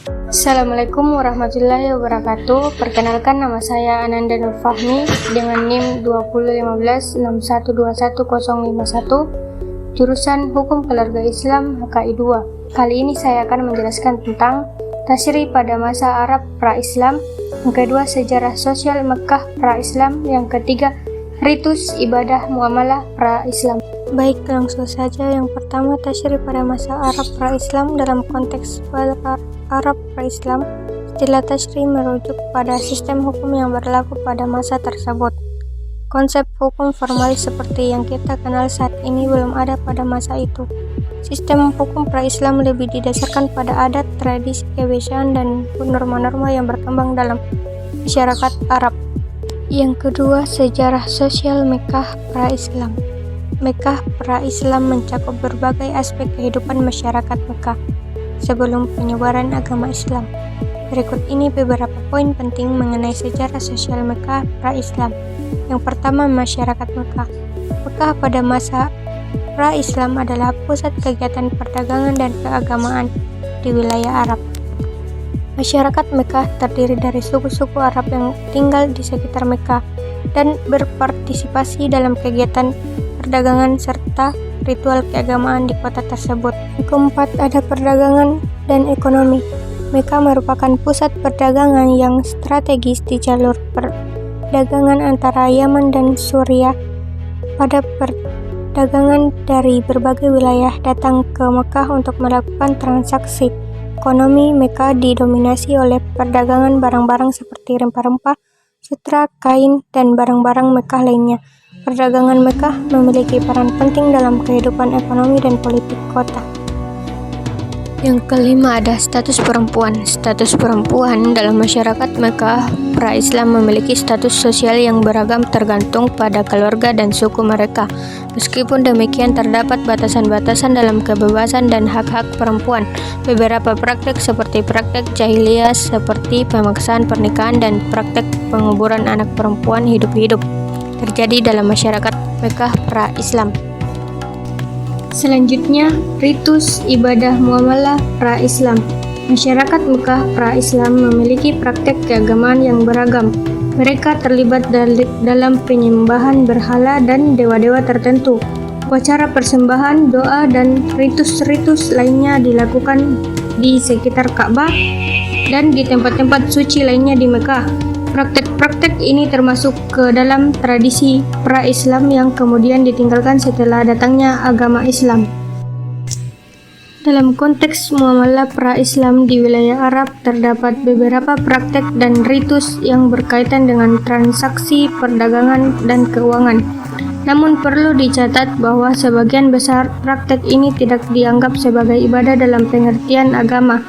Assalamualaikum warahmatullahi wabarakatuh. Perkenalkan, nama saya Ananda Nur Fahmi dengan NIM 2015612101, jurusan Hukum Keluarga Islam HKI 2. Kali ini saya akan menjelaskan tentang tasyri pada masa Arab pra-Islam, yang kedua sejarah sosial Mekah pra-Islam, yang ketiga ritus ibadah muamalah pra-Islam. Baik, langsung saja. Yang pertama, tasyri pada masa Arab pra-Islam. Dalam konteks Arab pra-Islam, istilah tasyri merujuk pada sistem hukum yang berlaku pada masa tersebut. Konsep hukum formal seperti yang kita kenal saat ini belum ada pada masa itu. Sistem hukum pra-Islam lebih didasarkan pada adat, tradisi, kebiasaan, dan norma-norma yang berkembang dalam masyarakat Arab. Yang kedua, sejarah sosial Mekah pra-Islam. Mekah pra-Islam mencakup berbagai aspek kehidupan masyarakat Mekah sebelum penyebaran agama Islam. Berikut ini beberapa poin penting mengenai sejarah sosial Mekah pra-Islam. Yang pertama, masyarakat Mekah. Mekah pada masa pra-Islam adalah pusat kegiatan perdagangan dan keagamaan di wilayah Arab. Masyarakat Mekah terdiri dari suku-suku Arab yang tinggal di sekitar Mekah dan berpartisipasi dalam kegiatan perdagangan serta ritual keagamaan di kota tersebut. Yang keempat, ada perdagangan dan ekonomi. Mekah merupakan pusat perdagangan yang strategis di jalur perdagangan antara Yaman dan Suriah. Pada perdagangan dari berbagai wilayah datang ke Mekah untuk melakukan transaksi. Ekonomi Mekah didominasi oleh perdagangan barang-barang seperti rempah-rempah, sutra, kain, dan barang-barang Mekah lainnya. Perdagangan Mekah memiliki peran penting dalam kehidupan ekonomi dan politik kota. Yang kelima, ada status perempuan. Status perempuan dalam masyarakat Mekah pra-Islam memiliki status sosial yang beragam tergantung pada keluarga dan suku mereka. Meskipun demikian, terdapat batasan-batasan dalam kebebasan dan hak-hak perempuan. Beberapa praktek seperti praktek jahiliyah seperti pemaksaan pernikahan dan praktek penguburan anak perempuan hidup-hidup terjadi dalam masyarakat Mekah pra-Islam. Selanjutnya, ritus ibadah muamalah pra-Islam. Masyarakat Mekah pra-Islam memiliki praktek keagamaan yang beragam. Mereka terlibat dalam penyembahan berhala dan dewa-dewa tertentu. Upacara persembahan, doa, dan ritus-ritus lainnya dilakukan di sekitar Ka'bah dan di tempat-tempat suci lainnya di Mekah. Praktek-praktek ini termasuk ke dalam tradisi pra-Islam yang kemudian ditinggalkan setelah datangnya agama Islam. Dalam konteks muamalah pra-Islam di wilayah Arab, terdapat beberapa praktek dan ritus yang berkaitan dengan transaksi, perdagangan, dan keuangan. Namun perlu dicatat bahwa sebagian besar praktek ini tidak dianggap sebagai ibadah dalam pengertian agama,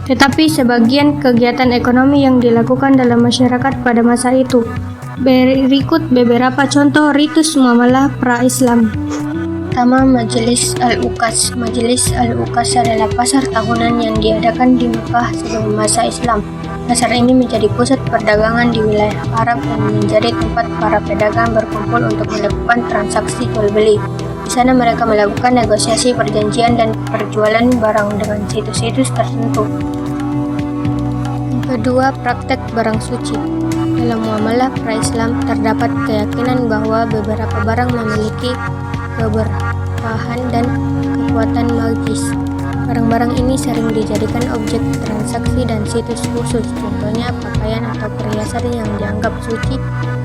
tetapi sebagian kegiatan ekonomi yang dilakukan dalam masyarakat pada masa itu. Berikut beberapa contoh ritus muamalah pra-Islam. Pertama, Majelis Al-Uqas. Majelis Al-Uqas adalah pasar tahunan yang diadakan di Mekah sebelum masa Islam. Pasar ini menjadi pusat perdagangan di wilayah Arab dan menjadi tempat para pedagang berkumpul untuk melakukan transaksi jual-beli. Di sana mereka melakukan negosiasi, perjanjian, dan perjualan barang dengan situs-situs tertentu. Kedua, praktek barang suci. Dalam muamalah pra-Islam terdapat keyakinan bahwa beberapa barang memiliki keberkahan dan kekuatan magis. Barang-barang ini sering dijadikan objek transaksi dan situs khusus. Contohnya, pakaian atau perhiasan yang dianggap suci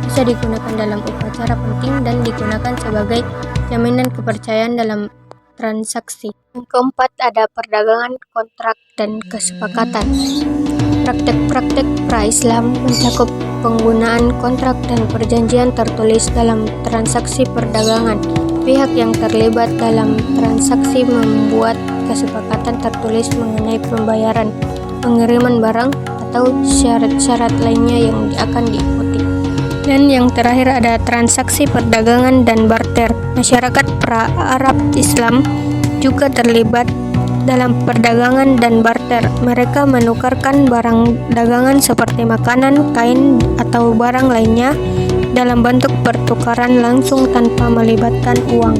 bisa digunakan dalam upacara penting dan digunakan sebagai jaminan kepercayaan dalam transaksi. Yang keempat, ada perdagangan, kontrak, dan kesepakatan. Praktek-praktek pra-Islam mencakup penggunaan kontrak dan perjanjian tertulis dalam transaksi perdagangan. Pihak yang terlibat dalam transaksi membuat kesepakatan tertulis mengenai pembayaran, pengiriman barang, atau syarat-syarat lainnya yang akan diikuti. Dan yang terakhir, ada transaksi perdagangan dan barter. Masyarakat pra-Arab Islam juga terlibat dalam perdagangan dan barter. Mereka menukarkan barang dagangan seperti makanan, kain, atau barang lainnya dalam bentuk pertukaran langsung tanpa melibatkan uang.